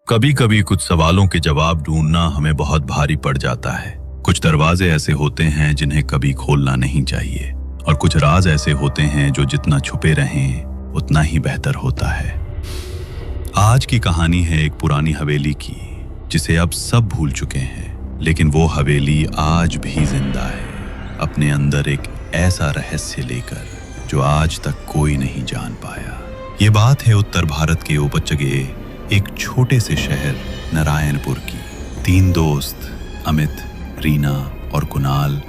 कभी कभी कुछ सवालों के जवाब ढूंढना हमें बहुत भारी पड़ जाता है। कुछ दरवाजे ऐसे होते हैं जिन्हें कभी खोलना नहीं चाहिए, और कुछ राज ऐसे होते हैं जो जितना छुपे रहें उतना ही बेहतर होता है। आज की कहानी है एक पुरानी हवेली की, जिसे अब सब भूल चुके हैं, लेकिन वो हवेली आज भी जिंदा है, अपने अंदर एक ऐसा रहस्य लेकर जो आज तक कोई नहीं जान पाया। ये बात है उत्तर भारत के उपचगे एक छोटे से शहर नारायणपुर की। 3 दोस्त अमित, रीना और कुणाल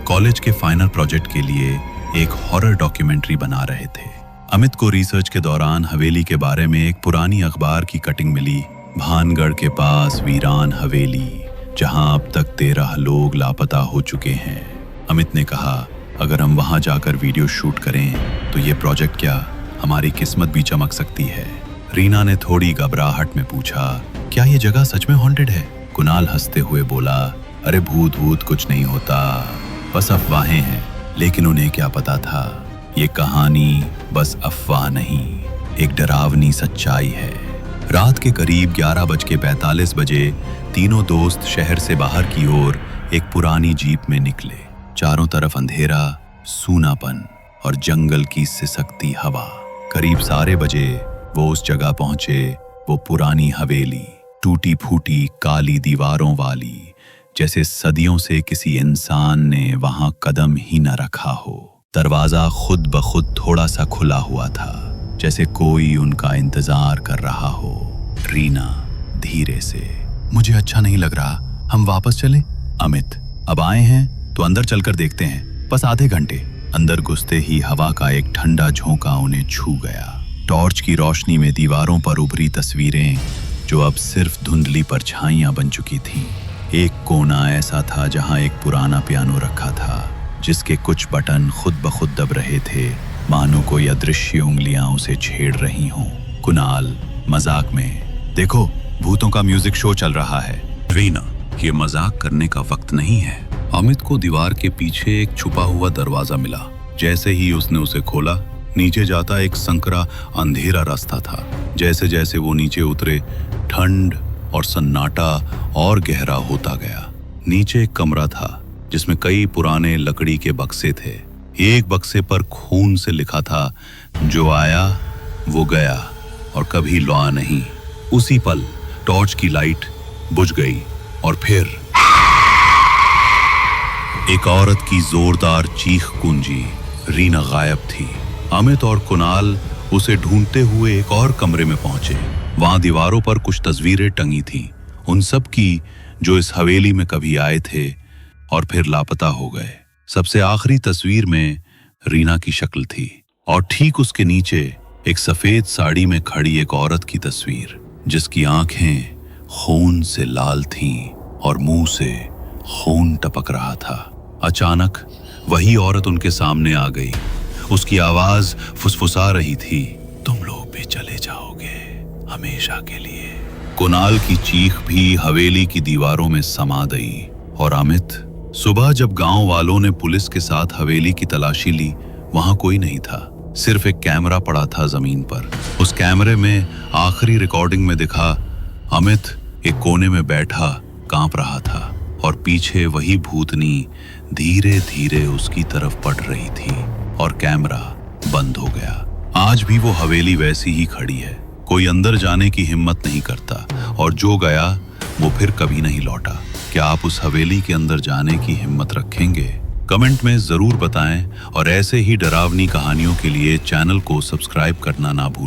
कॉलेज के फाइनल प्रोजेक्ट के लिए एक हॉरर डॉक्यूमेंट्री बना रहे थे। अमित को रिसर्च के दौरान हवेली के बारे में एक पुरानी अखबार की कटिंग मिली। भानगढ़ के पास वीरान हवेली, जहां अब तक 13 लोग लापता हो चुके हैं। अमित ने कहा, अगर हम वहां जाकर वीडियो शूट करें तो ये प्रोजेक्ट क्या हमारी किस्मत भी चमक सकती है। रीना ने थोड़ी घबराहट में पूछा, क्या ये जगह सच में हॉन्टेड है? कुणाल हंसते हुए बोला, अरे भूत भूत कुछ नहीं होता, बस अफवाहें हैं। लेकिन उन्हें क्या पता था, ये कहानी बस अफवाह नहीं, एक डरावनी सच्चाई है। रात के करीब 11:45 बजे तीनों दोस्त शहर से बाहर की ओर एक पुरानी जीप में निकले। चारों तरफ अंधेरा, सूनापन और जंगल की सिसकती हवा। करीब 12 बजे वो उस जगह पहुंचे, वो पुरानी हवेली, टूटी फूटी काली दीवारों वाली, जैसे सदियों से किसी इंसान ने वहां कदम ही न रखा हो। दरवाजा खुद ब खुद थोड़ा सा खुला हुआ था, जैसे कोई उनका इंतजार कर रहा हो। रीना धीरे से, मुझे अच्छा नहीं लग रहा, हम वापस चले? अमित, अब आए हैं तो अंदर चलकर देखते हैं, बस आधे घंटे। अंदर घुसते ही हवा का एक ठंडा झोंका उन्हें छू गया। टॉर्च की रोशनी में दीवारों पर उभरी तस्वीरें, जो अब सिर्फ धुंधली परछाइयां बन चुकी थीं। एक कोना ऐसा था जहां एक पुराना पियानो रखा था, जिसके कुछ बटन खुद ब खुद दब रहे थे, मानो कोई अदृश्य उंगलियां उसे छेड़ रही हों। कुणाल मजाक में, देखो भूतों का म्यूजिक शो चल रहा है। रीना, ये मजाक करने का वक्त नहीं है। अमित को दीवार के पीछे एक छुपा हुआ दरवाजा मिला। जैसे ही उसने उसे खोला, नीचे जाता एक संकरा अंधेरा रास्ता था। जैसे जैसे वो नीचे उतरे, ठंड और सन्नाटा और गहरा होता गया। नीचे एक कमरा था जिसमें कई पुराने लकड़ी के बक्से थे। एक बक्से पर खून से लिखा था, जो आया वो गया और कभी लौटा नहीं। उसी पल टॉर्च की लाइट बुझ गई और फिर एक औरत की जोरदार चीख गूंजी। रीना गायब थी। अमित और कुणाल उसे ढूंढते हुए एक और कमरे में पहुंचे। वहां दीवारों पर कुछ तस्वीरें टंगी थीं, उन सब की जो इस हवेली में कभी आए थे और फिर लापता हो गए। सबसे आखिरी तस्वीर में रीना की शक्ल थी, और ठीक उसके नीचे एक सफेद साड़ी में खड़ी एक औरत की तस्वीर, जिसकी आंखें खून से लाल थीं और मुंह से खून टपक रहा था। अचानक वही औरत उनके सामने आ गई। उसकी आवाज फुसफुसा रही थी, तुम लोग भी चले जाओगे हमेशा के लिए। कुणाल की चीख भी हवेली की दीवारों में समा गई। और अमित, सुबह जब गांव वालों ने पुलिस के साथ हवेली की तलाशी ली, वहां कोई नहीं था, सिर्फ एक कैमरा पड़ा था जमीन पर। उस कैमरे में आखिरी रिकॉर्डिंग में दिखा, अमित एक कोने में बैठा कांप रहा था, और पीछे वही भूतनी धीरे धीरे उसकी तरफ बढ़ रही थी, और कैमरा बंद हो गया। आज भी वो हवेली वैसी ही खड़ी है, कोई अंदर जाने की हिम्मत नहीं करता, और जो गया वो फिर कभी नहीं लौटा। क्या आप उस हवेली के अंदर जाने की हिम्मत रखेंगे? कमेंट में जरूर बताएं, और ऐसे ही डरावनी कहानियों के लिए चैनल को सब्सक्राइब करना ना भूलें।